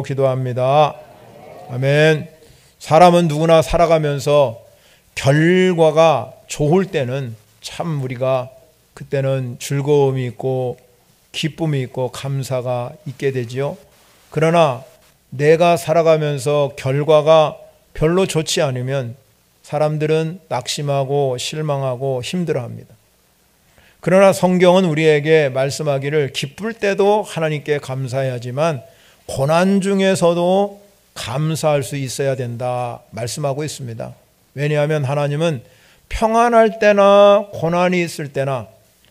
기도합니다. 아멘. 사람은 누구나 살아가면서 결과가 좋을 때는 참 우리가 그때는 즐거움이 있고 기쁨이 있고 감사가 있게 되지요. 그러나 내가 살아가면서 결과가 별로 좋지 않으면 사람들은 낙심하고 실망하고 힘들어합니다. 그러나 성경은 우리에게 말씀하기를 기쁠 때도 하나님께 감사해야지만 고난 중에서도 감사할 수 있어야 된다 말씀하고 있습니다. 왜냐하면 하나님은 평안할 때나 고난이 있을 때나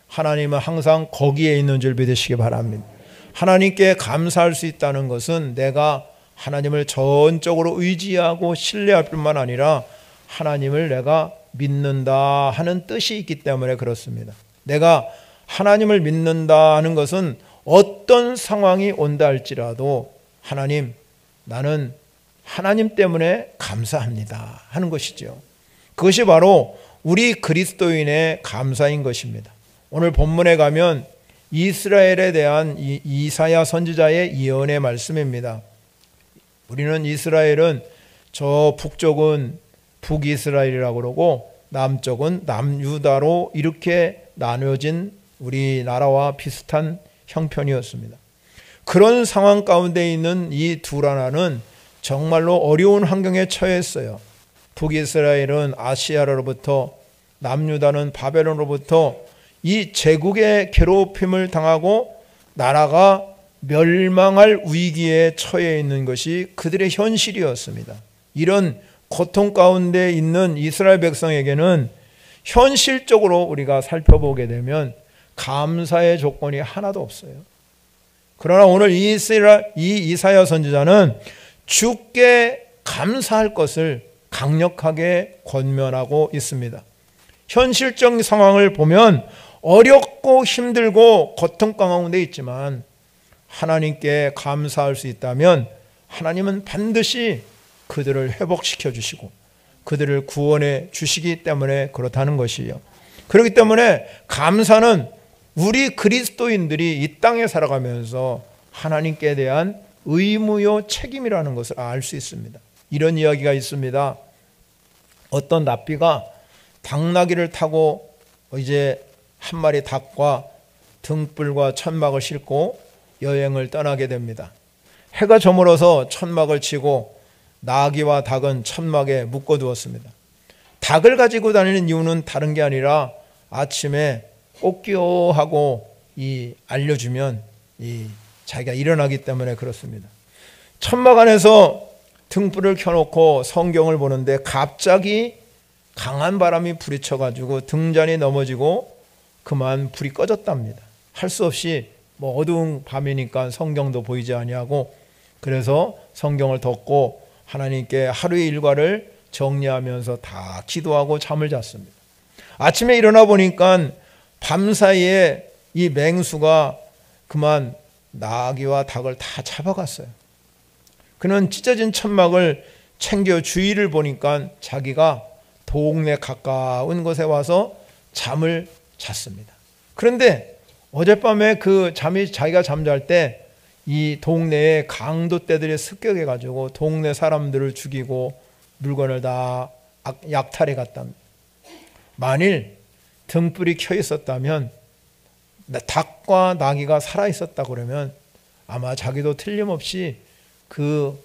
하나님은 항상 거기에 있는 줄 믿으시기 바랍니다. 하나님께 감사할 수 있다는 것은 내가 하나님을 전적으로 의지하고 신뢰할 뿐만 아니라 하나님을 내가 믿는다 하는 뜻이 있기 때문에 그렇습니다. 내가 하나님을 믿는다 하는 것은 어떤 상황이 온다 할지라도 하나님, 나는 하나님 때문에 감사합니다 하는 것이죠. 그것이 바로 우리 그리스도인의 감사인 것입니다. 오늘 본문에 가면 이스라엘에 대한 이사야 선지자의 예언의 말씀입니다. 우리는 이스라엘은 저 북쪽은 북이스라엘이라고 그러고 남쪽은 남유다로 이렇게 나눠진 우리나라와 비슷한 형편이었습니다. 그런 상황 가운데 있는 이 두 나라는 정말로 어려운 환경에 처했어요. 북이스라엘은 아시아로부터, 남유다는 바벨론으로부터 이 제국의 괴롭힘을 당하고 나라가 멸망할 위기에 처해 있는 것이 그들의 현실이었습니다. 이런 고통 가운데 있는 이스라엘 백성에게는 현실적으로 우리가 살펴보게 되면 감사의 조건이 하나도 없어요. 그러나 오늘 이 이사야 선지자는 주께 감사할 것을 강력하게 권면하고 있습니다. 현실적 상황을 보면 어렵고 힘들고 고통 가운데 있지만 하나님께 감사할 수 있다면 하나님은 반드시 그들을 회복시켜 주시고 그들을 구원해 주시기 때문에 그렇다는 것이에요. 그렇기 때문에 감사는 우리 그리스도인들이 이 땅에 살아가면서 하나님께 대한 의무요 책임이라는 것을 알 수 있습니다. 이런 이야기가 있습니다. 어떤 납비가 당나귀를 타고 이제 한 마리 닭과 등불과 천막을 싣고 여행을 떠나게 됩니다. 해가 저물어서 천막을 치고 나귀와 닭은 천막에 묶어두었습니다. 닭을 가지고 다니는 이유는 다른 게 아니라 아침에 꼭기요 하고 알려주면 자기가 일어나기 때문에 그렇습니다. 천막 안에서 등불을 켜놓고 성경을 보는데 갑자기 강한 바람이 부딪혀가지고 등잔이 넘어지고 그만 불이 꺼졌답니다. 할 수 없이 어두운 밤이니까 성경도 보이지 아니하고 그래서 성경을 덮고 하나님께 하루의 일과를 정리하면서 다 기도하고 잠을 잤습니다. 아침에 일어나 보니까 밤사이에 이 맹수가 그만 나귀와 닭을 다 잡아갔어요. 그는 찢어진 천막을 챙겨 주위를 보니까 자기가 동네 가까운 곳에 와서 잠을 잤습니다. 그런데 어젯밤에 자기가 잠잘 때 이 동네에 강도떼들이 습격해가지고 동네 사람들을 죽이고 물건을 다 약탈해 갔답니다. 만일 등불이 켜 있었다면 닭과 나귀가 살아 있었다 그러면 아마 자기도 틀림없이 그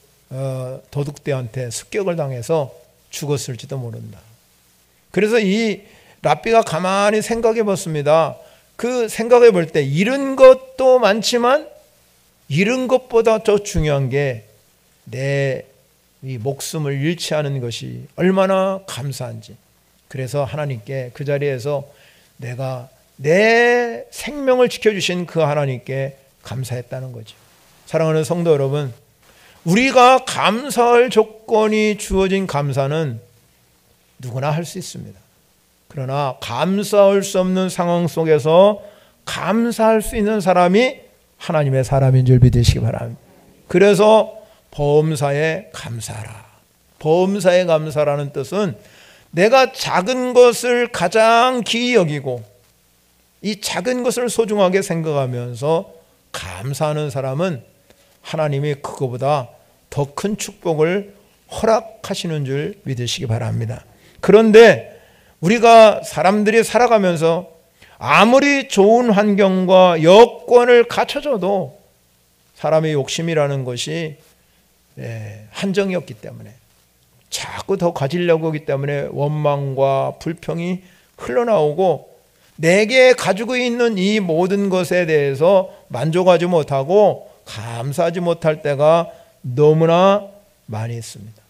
도둑들한테 습격을 당해서 죽었을지도 모른다. 그래서 이 랍비가 가만히 생각해 봤습니다. 그 생각해 볼 때 잃은 것도 많지만 잃은 것보다 더 중요한 게 내 이 목숨을 잃지 않은 것이 얼마나 감사한지. 그래서 하나님께 그 자리에서 내가 내 생명을 지켜주신 그 하나님께 감사했다는 거죠. 사랑하는 성도 여러분, 우리가 감사할 조건이 주어진 감사는 누구나 할 수 있습니다. 그러나 감사할 수 없는 상황 속에서 감사할 수 있는 사람이 하나님의 사람인 줄 믿으시기 바랍니다. 그래서 범사에 감사하라. 범사에 감사라는 뜻은 내가 작은 것을 가장 귀히 여기고 이 작은 것을 소중하게 생각하면서 감사하는 사람은 하나님이 그거보다 더 큰 축복을 허락하시는 줄 믿으시기 바랍니다. 그런데 우리가 사람들이 살아가면서 아무리 좋은 환경과 여건을 갖춰줘도 사람의 욕심이라는 것이 한정이 없기 때문에 자꾸 더 가지려고 하기 때문에 원망과 불평이 흘러나오고 내게 가지고 있는 이 모든 것에 대해서 만족하지 못하고 감사하지 못할 때가 너무나 많이 있습니다.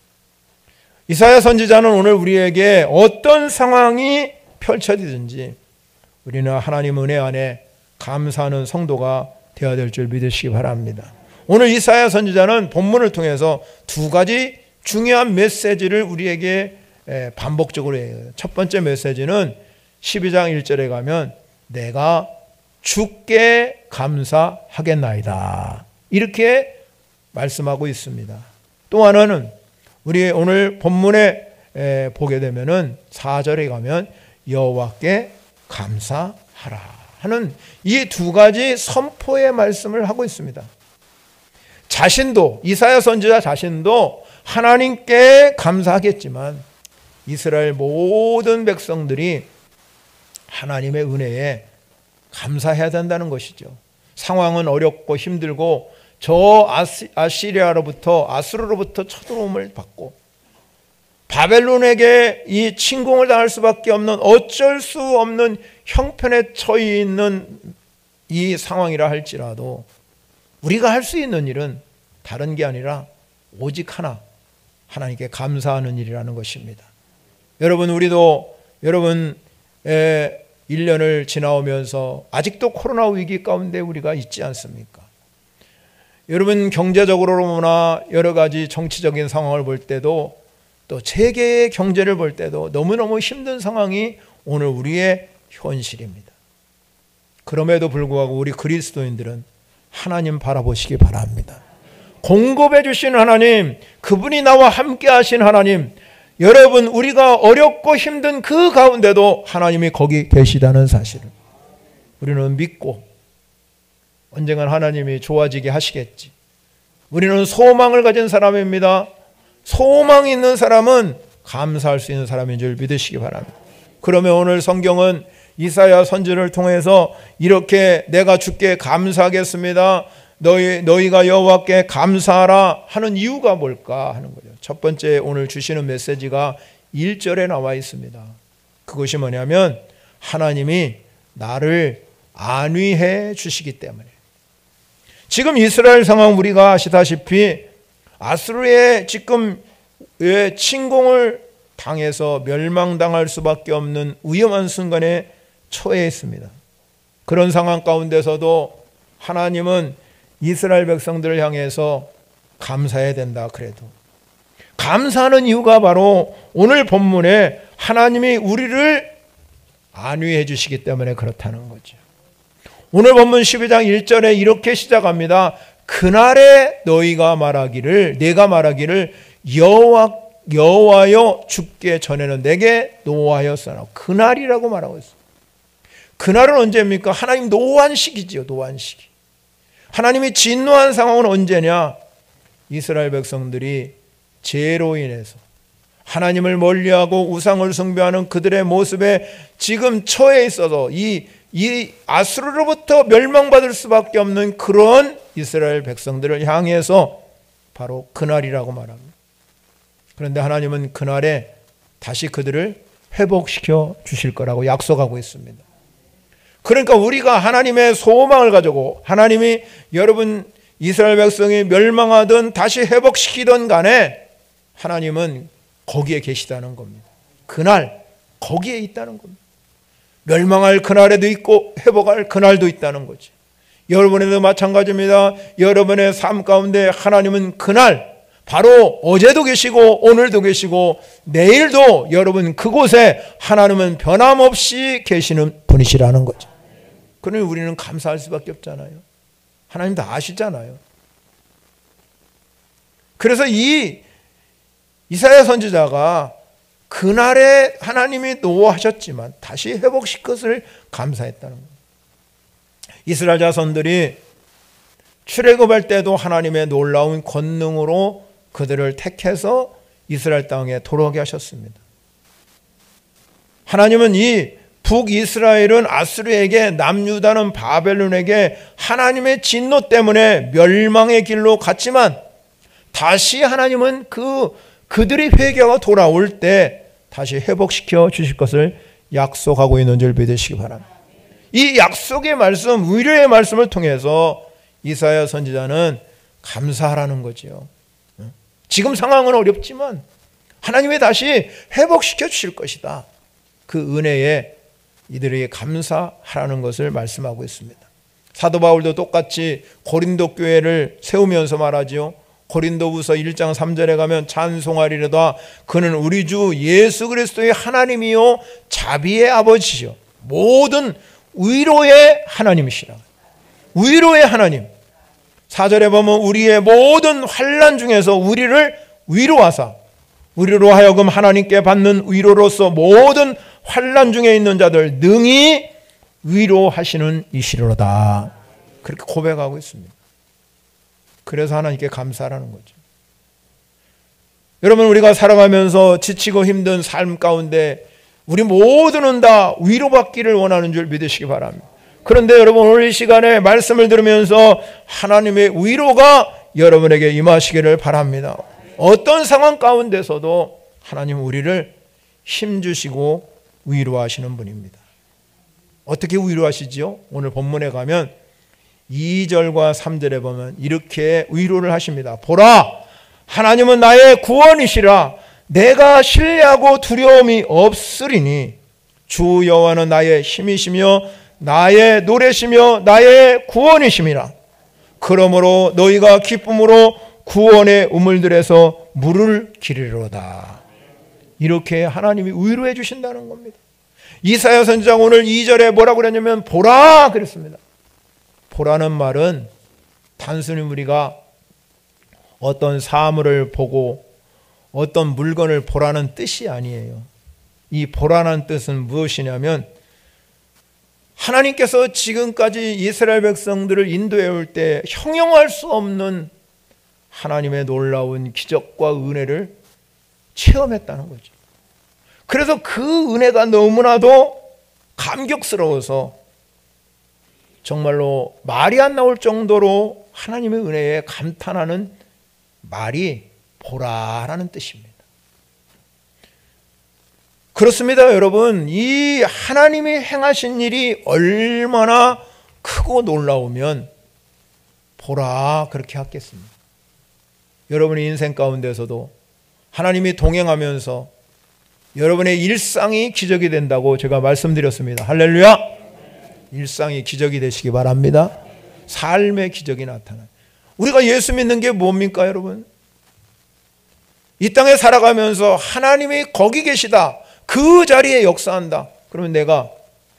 이사야 선지자는 오늘 우리에게 어떤 상황이 펼쳐지든지 우리는 하나님 은혜 안에 감사하는 성도가 되어야 될 줄 믿으시기 바랍니다. 오늘 이사야 선지자는 본문을 통해서 두 가지 중요한 메시지를 우리에게 반복적으로 해요. 첫 번째 메시지는 12장 1절에 가면 내가 주께 감사하겠나이다, 이렇게 말씀하고 있습니다. 또 하나는 우리 오늘 본문에 보게 되면은 4절에 가면 여호와께 감사하라 하는 이 두 가지 선포의 말씀을 하고 있습니다. 자신도, 이사야 선지자 자신도 하나님께 감사하겠지만 이스라엘 모든 백성들이 하나님의 은혜에 감사해야 된다는 것이죠. 상황은 어렵고 힘들고 저 아수르로부터 쳐들어옴을 받고 바벨론에게 이 침공을 당할 수밖에 없는 어쩔 수 없는 형편에 처해 있는 이 상황이라 할지라도 우리가 할 수 있는 일은 다른 게 아니라 오직 하나, 하나님께 감사하는 일이라는 것입니다. 여러분, 우리도 여러분의 1년을 지나오면서 아직도 코로나 위기 가운데 우리가 있지 않습니까? 여러분, 경제적으로나 여러 가지 정치적인 상황을 볼 때도 또 세계의 경제를 볼 때도 너무너무 힘든 상황이 오늘 우리의 현실입니다. 그럼에도 불구하고 우리 그리스도인들은 하나님 바라보시기 바랍니다. 공급해 주신 하나님, 그분이 나와 함께 하신 하나님, 여러분, 우리가 어렵고 힘든 그 가운데도 하나님이 거기 계시다는 사실을 우리는 믿고 언젠간 하나님이 좋아지게 하시겠지. 우리는 소망을 가진 사람입니다. 소망이 있는 사람은 감사할 수 있는 사람인 줄 믿으시기 바랍니다. 그러면 오늘 성경은 이사야 선지를 통해서 이렇게 내가 주께 감사하겠습니다, 너희가 여호와께 감사하라 하는 이유가 뭘까 하는 거죠. 첫 번째 오늘 주시는 메시지가 1절에 나와 있습니다. 그것이 뭐냐면 하나님이 나를 안위해 주시기 때문에. 지금 이스라엘 상황 우리가 아시다시피 아수르의 지금 침공을 당해서 멸망당할 수밖에 없는 위험한 순간에 처해 있습니다. 그런 상황 가운데서도 하나님은 이스라엘 백성들을 향해서 감사해야 된다. 그래도 감사하는 이유가 바로 오늘 본문에 하나님이 우리를 안위해 주시기 때문에 그렇다는 거죠. 오늘 본문 12장 1절에 이렇게 시작합니다. 그날에 너희가 말하기를, 내가 말하기를 여호와여 주께 전에는 내게 노하였으나. 그날이라고 말하고 있어요. 그날은 언제입니까? 하나님 노한 시기지요. 노한 시기. 하나님이 진노한 상황은 언제냐? 이스라엘 백성들이 죄로 인해서 하나님을 멀리하고 우상을 숭배하는 그들의 모습에 지금 처해 있어서 이 아수르로부터 멸망받을 수밖에 없는 그런 이스라엘 백성들을 향해서 바로 그날이라고 말합니다. 그런데 하나님은 그날에 다시 그들을 회복시켜 주실 거라고 약속하고 있습니다. 그러니까 우리가 하나님의 소망을 가지고 하나님이 여러분 이스라엘 백성이 멸망하든 다시 회복시키든 간에 하나님은 거기에 계시다는 겁니다. 그날 거기에 있다는 겁니다. 멸망할 그날에도 있고 회복할 그날도 있다는 거죠. 여러분에도 마찬가지입니다. 여러분의 삶 가운데 하나님은 그날 바로 어제도 계시고 오늘도 계시고 내일도 여러분 그곳에 하나님은 변함없이 계시는 분이시라는 거죠. 그러니 우리는 감사할 수밖에 없잖아요. 하나님 다 아시잖아요. 그래서 이 이사야 선지자가 그날에 하나님이 노하셨지만 다시 회복시킬 것을 감사했다는 겁니다. 이스라엘 자손들이 출애굽할 때도 하나님의 놀라운 권능으로 그들을 택해서 이스라엘 땅에 돌아오게 하셨습니다. 하나님은 이 북이스라엘은 아수르에게, 남유다는 바벨론에게 하나님의 진노 때문에 멸망의 길로 갔지만 다시 하나님은 그들이 회개하고 돌아올 때 다시 회복시켜 주실 것을 약속하고 있는 줄 믿으시기 바랍니다. 이 약속의 말씀, 위로의 말씀을 통해서 이사야 선지자는 감사하라는 거죠. 지금 상황은 어렵지만 하나님이 다시 회복시켜 주실 것이다. 그 은혜에 이들에게 감사하라는 것을 말씀하고 있습니다. 사도 바울도 똑같이 고린도 교회를 세우면서 말하지요. 고린도후서 1장 3절에 가면 찬송하리로다 그는 우리 주 예수 그리스도의 하나님이요 자비의 아버지시요 모든 위로의 하나님이시라. 위로의 하나님. 4절에 보면 우리의 모든 환난 중에서 우리를 위로하사 우리로 하여금 하나님께 받는 위로로서 모든 환난 중에 있는 자들 능히 위로하시는 이시로다. 그렇게 고백하고 있습니다. 그래서 하나님께 감사하라는 거죠. 여러분, 우리가 살아가면서 지치고 힘든 삶 가운데 우리 모두는 다 위로받기를 원하는 줄 믿으시기 바랍니다. 그런데 여러분, 오늘 이 시간에 말씀을 들으면서 하나님의 위로가 여러분에게 임하시기를 바랍니다. 어떤 상황 가운데서도 하나님 우리를 힘주시고 위로하시는 분입니다. 어떻게 위로하시지요? 오늘 본문에 가면 2절과 3절에 보면 이렇게 위로를 하십니다. 보라, 하나님은 나의 구원이시라. 내가 신뢰하고 두려움이 없으리니 주 여호와는 나의 힘이시며 나의 노래시며 나의 구원이심이라. 그러므로 너희가 기쁨으로 구원의 우물들에서 물을 기르리로다. 이렇게 하나님이 위로해 주신다는 겁니다. 이사야 선지자가 오늘 2절에 뭐라고 그랬냐면 보라 그랬습니다. 보라는 말은 단순히 우리가 어떤 사물을 보고 어떤 물건을 보라는 뜻이 아니에요. 이 보라는 뜻은 무엇이냐면 하나님께서 지금까지 이스라엘 백성들을 인도해 올 때 형용할 수 없는 하나님의 놀라운 기적과 은혜를 체험했다는 거죠. 그래서 그 은혜가 너무나도 감격스러워서 정말로 말이 안 나올 정도로 하나님의 은혜에 감탄하는 말이 보라라는 뜻입니다. 그렇습니다, 여러분. 이 하나님이 행하신 일이 얼마나 크고 놀라우면 보라 그렇게 하겠습니다. 여러분의 인생 가운데서도 하나님이 동행하면서 여러분의 일상이 기적이 된다고 제가 말씀드렸습니다. 할렐루야! 일상이 기적이 되시기 바랍니다. 삶의 기적이 나타나요. 우리가 예수 믿는 게 뭡니까, 여러분? 이 땅에 살아가면서 하나님이 거기 계시다. 그 자리에 역사한다. 그러면 내가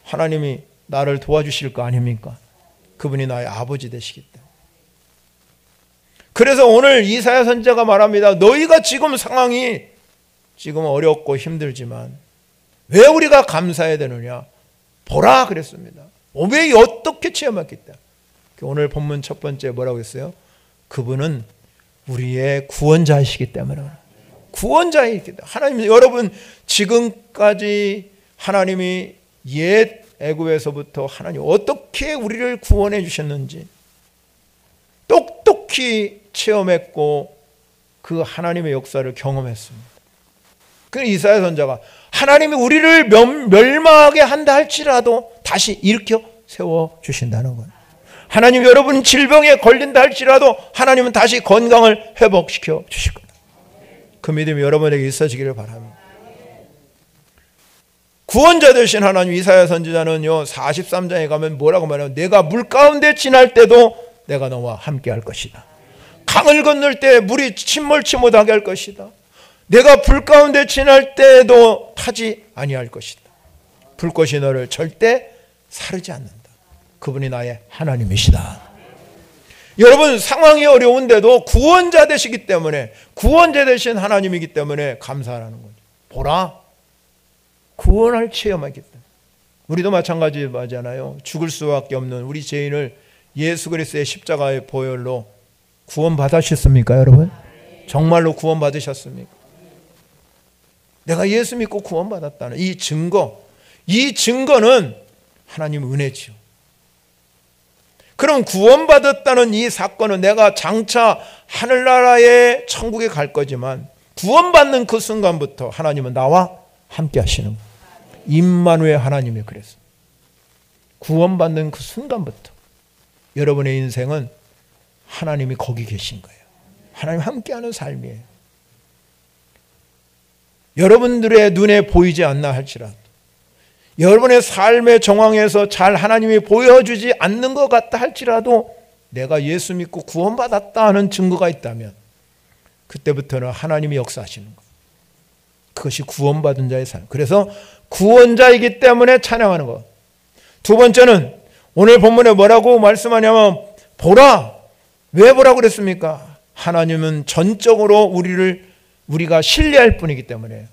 하나님이 나를 도와주실 거 아닙니까? 그분이 나의 아버지 되시기 때문에. 그래서 오늘 이사야 선지자가 말합니다. 너희가 지금 상황이 지금 어렵고 힘들지만 왜 우리가 감사해야 되느냐? 보라 그랬습니다. 왜 어떻게 체험했기 때문에. 오늘 본문 첫 번째 뭐라고 했어요? 그분은 우리의 구원자이시기 때문에. 구원자이기 때문에. 하나님, 여러분 지금까지 하나님이 옛 애굽에서부터 하나님 어떻게 우리를 구원해 주셨는지 똑똑히 체험했고 그 하나님의 역사를 경험했습니다. 그 이사야 선지자가 하나님이 우리를 멸망하게 한다 할지라도 다시 일으켜 세워 주신다는 거예요. 하나님, 여러분 질병에 걸린다 할지라도 하나님은 다시 건강을 회복시켜 주실 겁니다. 그 믿음이 여러분에게 있어지기를 바랍니다. 구원자 되신 하나님, 이사야 선지자는요 43장에 가면 뭐라고 말해요? 내가 물 가운데 지날 때도 내가 너와 함께 할 것이다. 강을 건널 때 물이 침몰치 못하게 할 것이다. 내가 불 가운데 지날 때도 타지 아니할 것이다. 불꽃이 너를 절대 사르지 않는다. 그분이 나의 하나님이시다. 여러분, 상황이 어려운데도 구원자 되시기 때문에, 구원자 되신 하나님이기 때문에 감사하라는 거죠. 보라, 구원을 체험하기 때문에. 우리도 마찬가지잖아요. 죽을 수밖에 없는 우리 죄인을 예수 그리스도의 십자가의 보혈로 구원 받으셨습니까, 여러분? 정말로 구원 받으셨습니까? 내가 예수 믿고 구원 받았다는 이 증거, 이 증거는 하나님의 은혜지요. 그럼 구원받았다는 이 사건은 내가 장차 하늘나라의 천국에 갈 거지만 구원받는 그 순간부터 하나님은 나와 함께 하시는 거예요. 임마누엘 하나님이 그랬어요. 구원받는 그 순간부터 여러분의 인생은 하나님이 거기 계신 거예요. 하나님 함께하는 삶이에요. 여러분들의 눈에 보이지 않나 할지라도 여러분의 삶의 정황에서 잘 하나님이 보여주지 않는 것 같다 할지라도 내가 예수 믿고 구원받았다 하는 증거가 있다면 그때부터는 하나님이 역사하시는 거예요. 그것이 구원받은 자의 삶. 그래서 구원자이기 때문에 찬양하는 것. 두 번째는 오늘 본문에 뭐라고 말씀하냐면 보라. 왜 보라고 그랬습니까? 하나님은 전적으로 우리가 신뢰할 뿐이기 때문에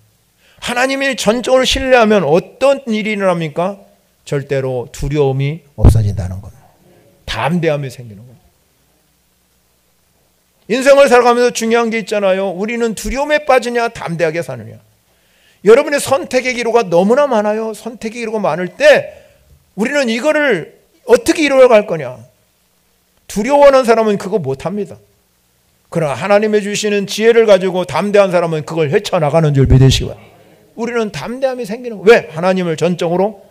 하나님이 전적으로 신뢰하면 어떤 일이 일어납니까? 절대로 두려움이 없어진다는 겁니다. 담대함이 생기는 겁니다. 인생을 살아가면서 중요한 게 있잖아요. 우리는 두려움에 빠지냐 담대하게 사느냐. 여러분의 선택의 기로가 너무나 많아요. 선택의 기로가 많을 때 우리는 이거를 어떻게 이루어갈 거냐. 두려워하는 사람은 그거 못합니다. 그러나 하나님의 주시는 지혜를 가지고 담대한 사람은 그걸 헤쳐나가는 줄 믿으시기 바랍니다. 우리는 담대함이 생기는 거예요. 왜? 하나님을 전적으로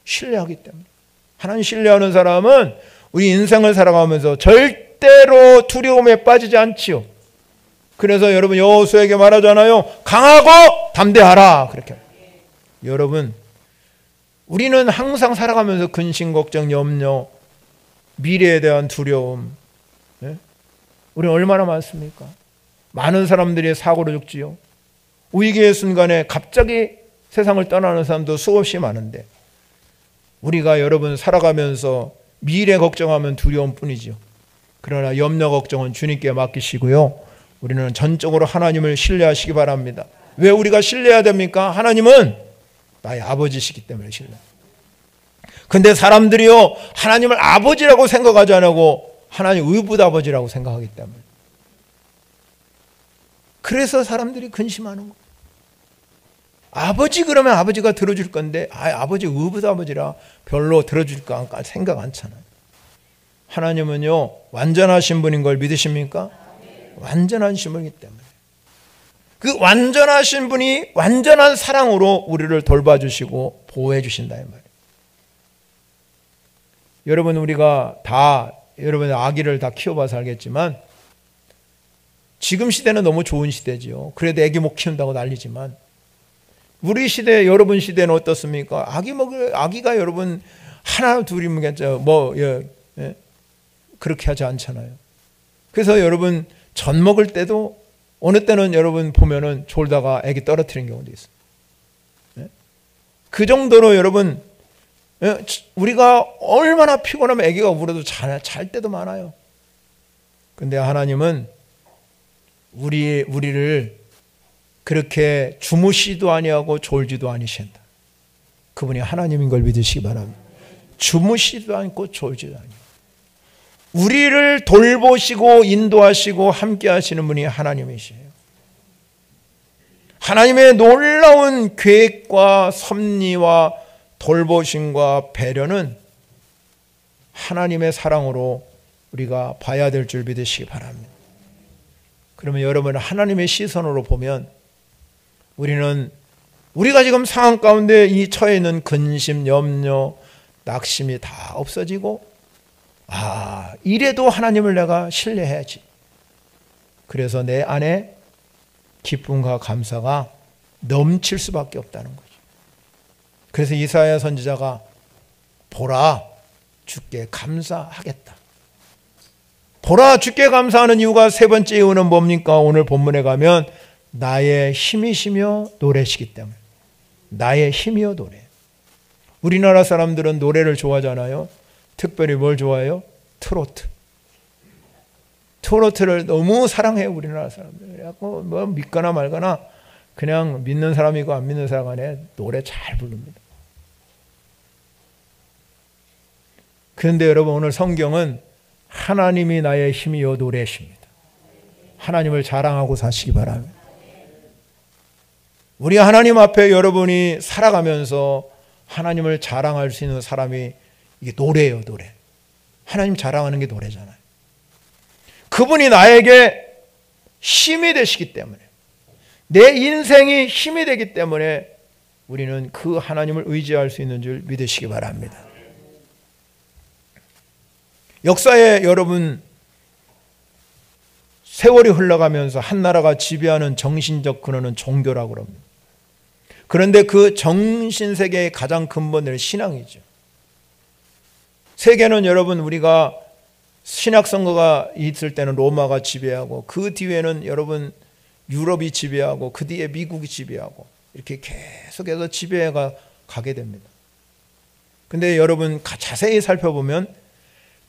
신뢰하기 때문에. 하나님 신뢰하는 사람은 우리 인생을 살아가면서 절대로 두려움에 빠지지 않지요. 그래서 여러분 여호수아에게 말하잖아요. 강하고 담대하라. 그렇게. 여러분 우리는 항상 살아가면서 근심, 걱정, 염려, 미래에 대한 두려움, 우리는 얼마나 많습니까? 많은 사람들이 사고로 죽지요. 위기의 순간에 갑자기 세상을 떠나는 사람도 수없이 많은데 우리가 여러분 살아가면서 미래 걱정하면 두려움 뿐이죠. 그러나 염려 걱정은 주님께 맡기시고요. 우리는 전적으로 하나님을 신뢰하시기 바랍니다. 왜 우리가 신뢰해야 됩니까? 하나님은 나의 아버지시기 때문에 신뢰. 근데 사람들이요 하나님을 아버지라고 생각하지 않고 하나님 의붓 아버지라고 생각하기 때문에 그래서 사람들이 근심하는 거예요. 아버지 그러면 아버지가 들어줄 건데 아버지 의붓 아버지라 별로 들어줄까 생각 않잖아요. 하나님은요 완전하신 분인 걸 믿으십니까? 완전하신 분이기 때문에 그 완전하신 분이 완전한 사랑으로 우리를 돌봐주시고 보호해 주신다 이 말이에요. 여러분 우리가 다 여러분의 아기를 다 키워봐서 알겠지만 지금 시대는 너무 좋은 시대지요. 그래도 아기 못 키운다고 난리지만 우리 시대 여러분 시대는 어떻습니까? 아기가 여러분 하나 둘이면 그렇게 하지 않잖아요. 그래서 여러분 젖 먹을 때도 어느 때는 여러분 보면은 졸다가 아기 떨어뜨리는 경우도 있어요. 그 정도로 여러분 우리가 얼마나 피곤하면 아기가 울어도 잘 때도 많아요. 근데 하나님은 우리를 그렇게 주무시도 아니하고 졸지도 아니신다. 그분이 하나님인 걸 믿으시기 바랍니다. 주무시도 않고 졸지도 아니고 우리를 돌보시고 인도하시고 함께 하시는 분이 하나님이시에요. 하나님의 놀라운 계획과 섭리와 돌보심과 배려는 하나님의 사랑으로 우리가 봐야 될 줄 믿으시기 바랍니다. 그러면 여러분은 하나님의 시선으로 보면 우리가 지금 상황 가운데 이 처해 있는 근심, 염려, 낙심이 다 없어지고 이래도 하나님을 내가 신뢰해야지. 그래서 내 안에 기쁨과 감사가 넘칠 수밖에 없다는 거죠. 그래서 이사야 선지자가 보라 주께 감사하겠다. 보라 주께 감사하는 이유가 세 번째 이유는 뭡니까? 오늘 본문에 가면 나의 힘이시며 노래시기 때문에. 나의 힘이요 노래. 우리나라 사람들은 노래를 좋아하잖아요. 특별히 뭘 좋아해요? 트로트. 트로트를 너무 사랑해요 우리나라 사람들. 그래갖고 뭐 믿거나 말거나 그냥 믿는 사람이고 안 믿는 사람 간에 노래 잘 부릅니다. 그런데 여러분 오늘 성경은 하나님이 나의 힘이요 노래십니다. 하나님을 자랑하고 사시기 바랍니다. 우리 하나님 앞에 여러분이 살아가면서 하나님을 자랑할 수 있는 사람이 이게 노래예요, 노래. 하나님 자랑하는 게 노래잖아요. 그분이 나에게 힘이 되시기 때문에, 내 인생이 힘이 되기 때문에 우리는 그 하나님을 의지할 수 있는 줄 믿으시기 바랍니다. 역사에 여러분, 세월이 흘러가면서 한 나라가 지배하는 정신적 근원은 종교라고 합니다. 그런데 그 정신세계의 가장 근본은 신앙이죠. 세계는 여러분, 우리가 신약선거가 있을 때는 로마가 지배하고, 그 뒤에는 여러분 유럽이 지배하고, 그 뒤에 미국이 지배하고, 이렇게 계속해서 지배가 가게 됩니다. 근데 여러분 자세히 살펴보면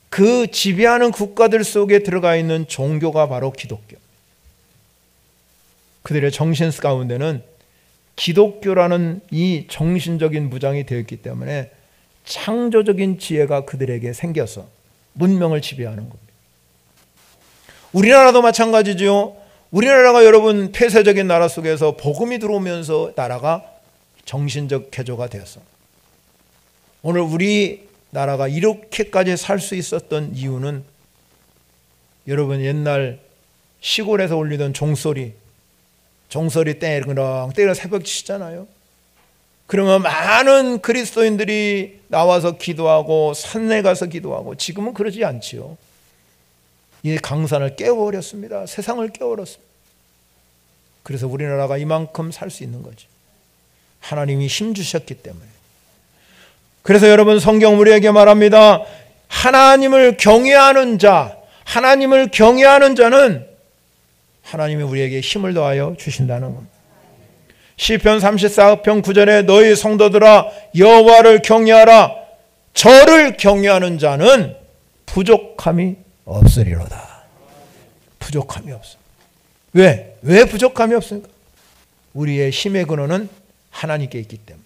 그 지배하는 국가들 속에 들어가 있는 종교가 바로 기독교. 그들의 정신 가운데는 기독교라는 이 정신적인 무장이 되어 있기 때문에 창조적인 지혜가 그들에게 생겨서 문명을 지배하는 겁니다. 우리나라도 마찬가지죠. 우리나라가 여러분 폐쇄적인 나라 속에서 복음이 들어오면서 나라가 정신적 개조가 되었어. 오늘 우리나라가 이렇게까지 살 수 있었던 이유는 여러분 옛날 시골에서 울리던 종소리 떼그랑 새벽 치잖아요. 그러면 많은 그리스도인들이 나와서 기도하고 산에 가서 기도하고, 지금은 그러지 않지요. 이 강산을 깨워버렸습니다. 세상을 깨워버렸습니다. 그래서 우리나라가 이만큼 살 수 있는 거죠. 하나님이 힘 주셨기 때문에. 그래서 여러분 성경 우리에게 말합니다. 하나님을 경외하는 자는 하나님이 우리에게 힘을 더하여 주신다는 겁니다. 시편 34편 9절에 너희 성도들아 여호와를 경외하라. 저를 경외하는 자는 부족함이 없으리로다. 부족함이 없어. 왜 부족함이 없습니까? 우리의 힘의 근원은 하나님께 있기 때문에.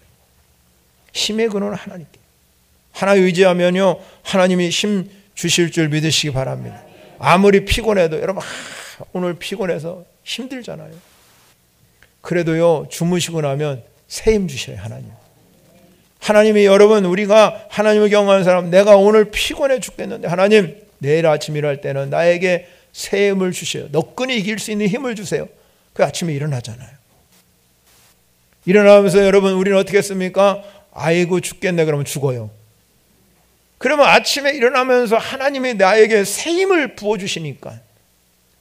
힘의 근원은 하나님께. 하나님 의지하면요, 하나님이 힘 주실 줄 믿으시기 바랍니다. 아무리 피곤해도 여러분 오늘 피곤해서 힘들잖아요. 그래도요 주무시고 나면 새 힘 주셔요. 하나님이 여러분, 우리가 하나님을 경외하는 사람, 내가 오늘 피곤해 죽겠는데 하나님 내일 아침 일할 때는 나에게 새 힘을 주셔요. 너끈히 이길 수 있는 힘을 주세요. 그 아침에 일어나잖아요. 일어나면서 여러분 우리는 어떻게 했습니까? 아이고 죽겠네 그러면 죽어요. 그러면 아침에 일어나면서 하나님이 나에게 새 힘을 부어주시니까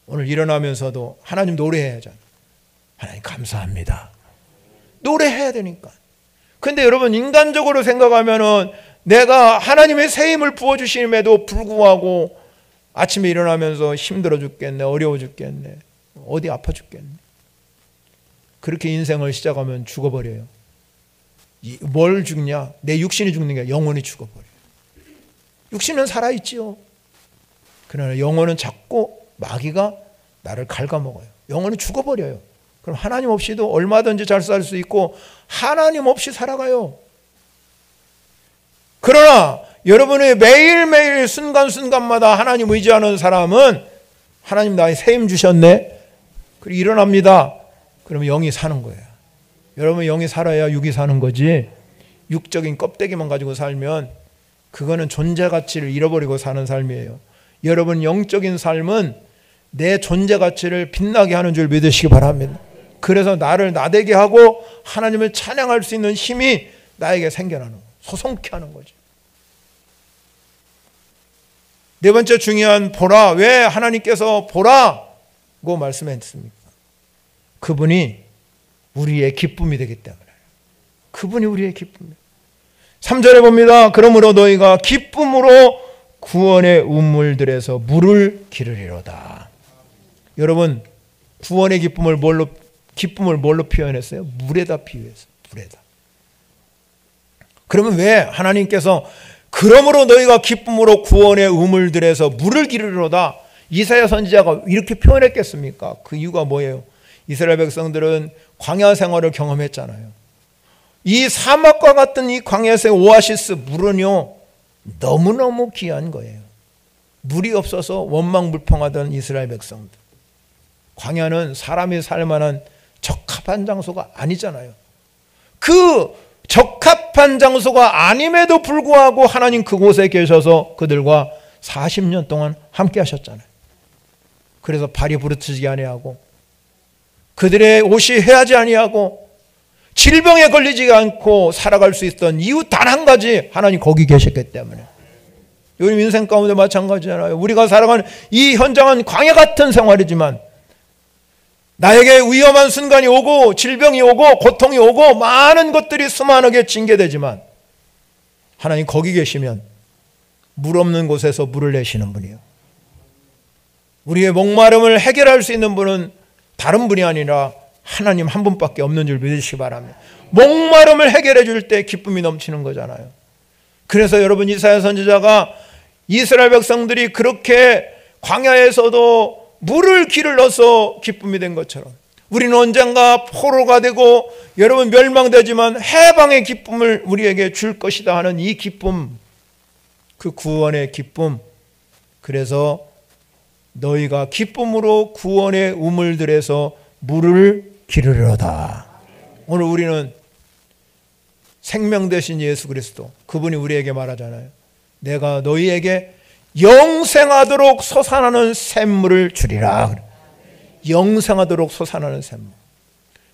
오늘 일어나면서도 하나님 노래해야잖아요. 하나님 감사합니다. 노래해야 되니까. 근데 여러분 인간적으로 생각하면은 내가 하나님의 새 힘을 부어주심에도 불구하고 아침에 일어나면서 힘들어 죽겠네, 어려워 죽겠네, 어디 아파 죽겠네. 그렇게 인생을 시작하면 죽어버려요. 뭘 죽냐? 내 육신이 죽는 게 아니라 영혼이 죽어버려요. 육신은 살아있지요. 그러나 영혼은 자꾸 마귀가 나를 갉아먹어요. 영혼이 죽어버려요. 그럼 하나님 없이도 얼마든지 잘 살 수 있고 하나님 없이 살아가요. 그러나 여러분의 매일매일 순간순간마다 하나님 의지하는 사람은 하나님 나의 새 힘 주셨네. 그리고 일어납니다. 그러면 영이 사는 거예요. 여러분 영이 살아야 육이 사는 거지, 육적인 껍데기만 가지고 살면 그거는 존재 가치를 잃어버리고 사는 삶이에요. 여러분 영적인 삶은 내 존재 가치를 빛나게 하는 줄 믿으시기 바랍니다. 그래서 나를 나대게 하고 하나님을 찬양할 수 있는 힘이 나에게 생겨나는 거예요. 소송케 하는 거죠. 네 번째 중요한 보라. 왜 하나님께서 보라고 말씀했습니까? 그분이 우리의 기쁨이 되기 때문에. 그분이 우리의 기쁨이에요. 3절에 봅니다. 그러므로 너희가 기쁨으로 구원의 우물들에서 물을 기르리로다. 여러분 구원의 기쁨을 뭘로 표현했어요? 물에다 비유했어요. 물에다. 그러면 왜 하나님께서 그러므로 너희가 기쁨으로 구원의 우물들에서 물을 기르리로다 이사야 선지자가 이렇게 표현했겠습니까? 그 이유가 뭐예요? 이스라엘 백성들은 광야 생활을 경험했잖아요. 이 사막과 같은 이 광야의 오아시스 물은요 너무너무 귀한 거예요. 물이 없어서 원망불평하던 이스라엘 백성들. 광야는 사람이 살 만한 적합한 장소가 아니잖아요. 그 적합한 장소가 아님에도 불구하고 하나님 그곳에 계셔서 그들과 40년 동안 함께 하셨잖아요. 그래서 발이 부르트지 아니하고 그들의 옷이 헤하지 아니하고 질병에 걸리지 않고 살아갈 수 있던 이유 단 한 가지, 하나님 거기 계셨기 때문에. 우리 인생 가운데 마찬가지잖아요. 우리가 살아가는 이 현장은 광야 같은 생활이지만 나에게 위험한 순간이 오고 질병이 오고 고통이 오고 많은 것들이 수많게 징계되지만 하나님 거기 계시면 물 없는 곳에서 물을 내시는 분이요. 우리의 목마름을 해결할 수 있는 분은 다른 분이 아니라 하나님 한 분밖에 없는 줄 믿으시기 바랍니다. 목마름을 해결해 줄 때 기쁨이 넘치는 거잖아요. 그래서 여러분 이사야 선지자가 이스라엘 백성들이 그렇게 광야에서도 물을 길을 넣어서 기쁨이 된 것처럼 우리는 언젠가 포로가 되고 여러분 멸망되지만 해방의 기쁨을 우리에게 줄 것이다 하는 이 기쁨, 그 구원의 기쁨. 그래서 너희가 기쁨으로 구원의 우물들에서 물을 기르려다. 오늘 우리는 생명 되신 예수 그리스도, 그분이 우리에게 말하잖아요. 내가 너희에게 영생하도록 솟아나는 샘물을 주리라. 영생하도록 솟아나는 샘물.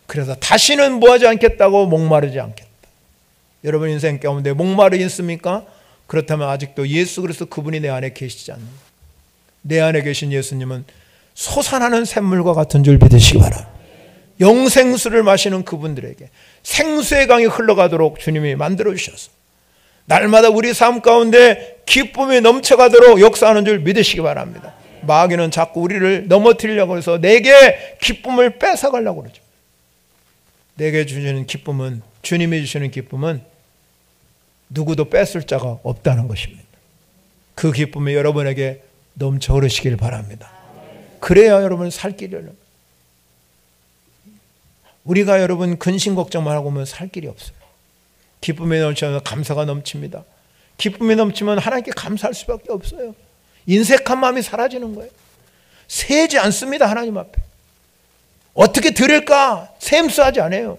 그래서 다시는 뭐하지 않겠다고 목마르지 않겠다. 여러분 인생 가운데 목마르 있습니까? 그렇다면 아직도 예수 그리스도 그분이 내 안에 계시지 않는다. 내 안에 계신 예수님은 솟아나는 샘물과 같은 줄 믿으시기 바랍니다. 영생수를 마시는 그분들에게 생수의 강이 흘러가도록 주님이 만들어 주셔서 날마다 우리 삶 가운데 기쁨이 넘쳐가도록 역사하는 줄 믿으시기 바랍니다. 마귀는 자꾸 우리를 넘어뜨리려고 해서 내게 기쁨을 뺏어가려고 그러죠. 내게 주시는 기쁨은, 주님이 주시는 기쁨은 누구도 뺏을 자가 없다는 것입니다. 그 기쁨이 여러분에게 넘쳐 흐르시길 바랍니다. 그래야 여러분 살 길이 열립니다. 우리가 여러분 근심 걱정만 하고 오면 살 길이 없어요. 기쁨이 넘치면 감사가 넘칩니다. 기쁨이 넘치면 하나님께 감사할 수밖에 없어요. 인색한 마음이 사라지는 거예요. 세지 않습니다. 하나님 앞에. 어떻게 드릴까 샘수하지 않아요.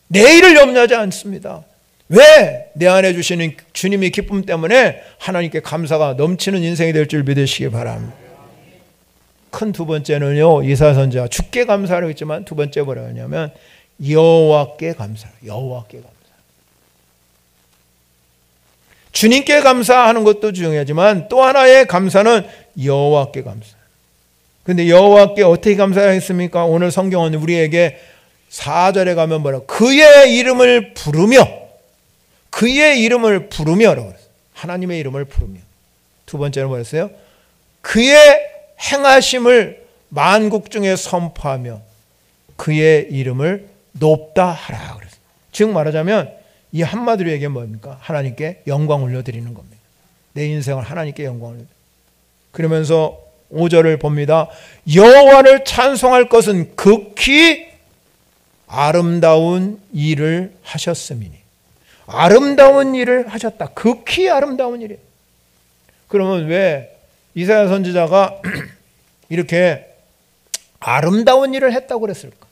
내일을 염려하지 않습니다. 왜? 내 안에 주시는 주님의 기쁨 때문에 하나님께 감사가 넘치는 인생이 될 줄 믿으시기 바랍니다. 큰 두 번째는요, 이사야 선지자 주께 감사하라고 했지만 두 번째 뭐라고 하냐면 여호와께 감사. 여호와께 감사. 주님께 감사하는 것도 중요하지만 또 하나의 감사는 여호와께 감사. 그런데 여호와께 어떻게 감사하겠습니까? 오늘 성경은 우리에게 4절에 가면 뭐라고? 그의 이름을 부르며, 그의 이름을 부르며라고 그랬어요. 하나님의 이름을 부르며. 두 번째는 뭐였어요? 그의 행하심을 만국 중에 선포하며 그의 이름을 높다 하라 그랬어요. 즉 말하자면 이 한마디로 얘기하면 뭡니까? 하나님께 영광 올려드리는 겁니다. 내 인생을 하나님께 영광 올려드리는. 그러면서 5절을 봅니다. 여호와를 찬송할 것은 극히 아름다운 일을 하셨음이니. 아름다운 일을 하셨다. 극히 아름다운 일이에요. 그러면 왜 이사야 선지자가 이렇게 아름다운 일을 했다고 그랬을까?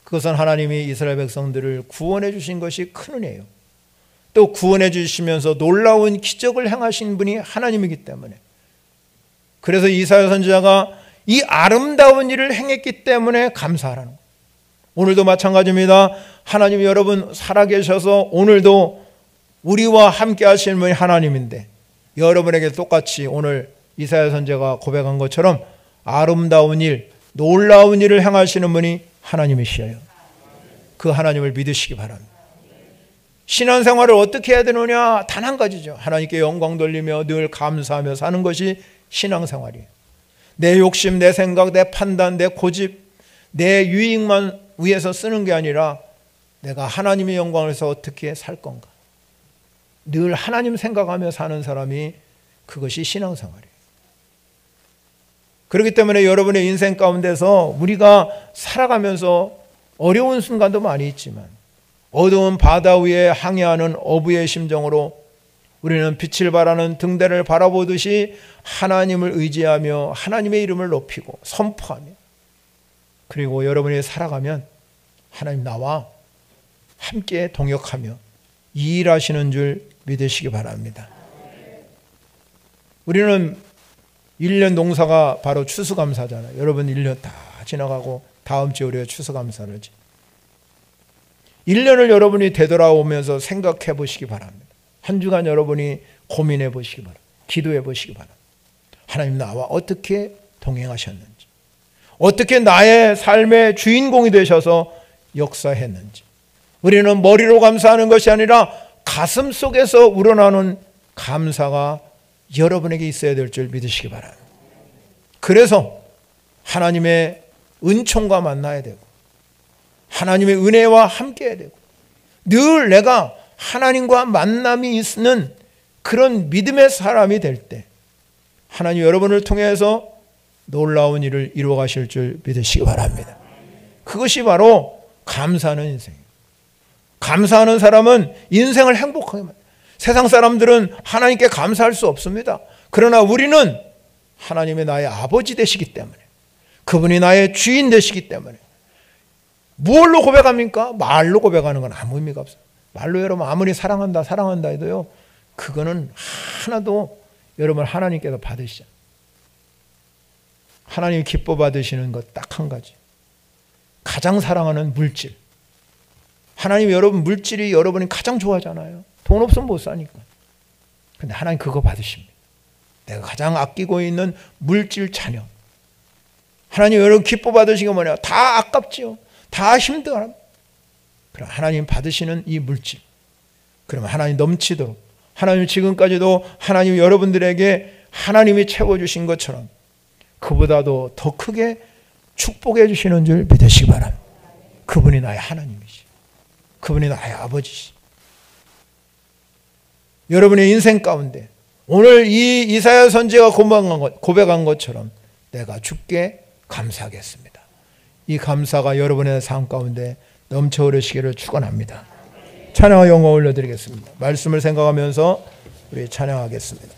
그것은 하나님이 이스라엘 백성들을 구원해 주신 것이 큰 은혜예요. 또 구원해 주시면서 놀라운 기적을 행하신 분이 하나님이기 때문에. 그래서 이사야 선지자가 이 아름다운 일을 행했기 때문에 감사하라는 거예요. 오늘도 마찬가지입니다. 하나님이 여러분 살아계셔서 오늘도 우리와 함께 하시는 분이 하나님인데 여러분에게 똑같이 오늘 이사야 선지자가 고백한 것처럼 아름다운 일, 놀라운 일을 행하시는 분이 하나님이시에요. 그 하나님을 믿으시기 바랍니다. 신앙생활을 어떻게 해야 되느냐? 단 한 가지죠. 하나님께 영광 돌리며 늘 감사하며 사는 것이 신앙생활이에요. 내 욕심, 내 생각, 내 판단, 내 고집, 내 유익만 위해서 쓰는 게 아니라 내가 하나님의 영광을 위해서 어떻게 살 건가? 늘 하나님 생각하며 사는 사람이 그것이 신앙생활이에요. 그렇기 때문에 여러분의 인생 가운데서 우리가 살아가면서 어려운 순간도 많이 있지만 어두운 바다 위에 항해하는 어부의 심정으로 우리는 빛을 발하는 등대를 바라보듯이 하나님을 의지하며 하나님의 이름을 높이고 선포하며, 그리고 여러분이 살아가면 하나님 나와 함께 동역하며 일하시는 줄 믿으시기 바랍니다. 우리는 1년 농사가 바로 추수감사잖아요. 여러분 1년 다 지나가고 다음 주에 우리가 추수감사를 하지. 1년을 여러분이 되돌아오면서 생각해 보시기 바랍니다. 한 주간 여러분이 고민해 보시기 바랍니다. 기도해 보시기 바랍니다. 하나님 나와 어떻게 동행하셨는지, 어떻게 나의 삶의 주인공이 되셔서 역사했는지. 우리는 머리로 감사하는 것이 아니라 가슴 속에서 우러나오는 감사가 여러분에게 있어야 될 줄 믿으시기 바랍니다. 그래서 하나님의 은총과 만나야 되고 하나님의 은혜와 함께 해야 되고 늘 내가 하나님과 만남이 있는 그런 믿음의 사람이 될 때 하나님 여러분을 통해서 놀라운 일을 이루어 가실 줄 믿으시기 바랍니다. 그것이 바로 감사하는 인생이에요. 감사하는 사람은 인생을 행복하게 만들어요. 세상 사람들은 하나님께 감사할 수 없습니다. 그러나 우리는 하나님의 나의 아버지 되시기 때문에, 그분이 나의 주인 되시기 때문에 무엇로 고백합니까? 말로 고백하는 건 아무 의미가 없어요. 말로 여러분 아무리 사랑한다 해도요, 그거는 하나도 여러분 하나님께서 받으시잖아요. 하나님 기뻐 받으시는 것 딱 한 가지. 가장 사랑하는 물질. 하나님 여러분 물질이 여러분이 가장 좋아하잖아요. 돈 없으면 못 사니까. 근데 하나님 그거 받으십니다. 내가 가장 아끼고 있는 물질 자녀. 하나님 여러분 기뻐 받으신 게 뭐냐? 다 아깝지요. 다 힘들어. 그럼 하나님 받으시는 이 물질. 그러면 하나님 넘치도록, 하나님 지금까지도 하나님 여러분들에게 하나님이 채워주신 것처럼 그보다도 더 크게 축복해 주시는 줄 믿으시기 바랍니다. 그분이 나의 하나님이시, 그분이 나의 아버지시. 여러분의 인생 가운데 오늘 이 이사야 선지자가 고백한 것처럼 내가 주께 감사하겠습니다. 이 감사가 여러분의 삶 가운데 넘쳐 흐르시기를 축원합니다. 찬양과 영광 올려드리겠습니다. 말씀을 생각하면서 우리 찬양하겠습니다.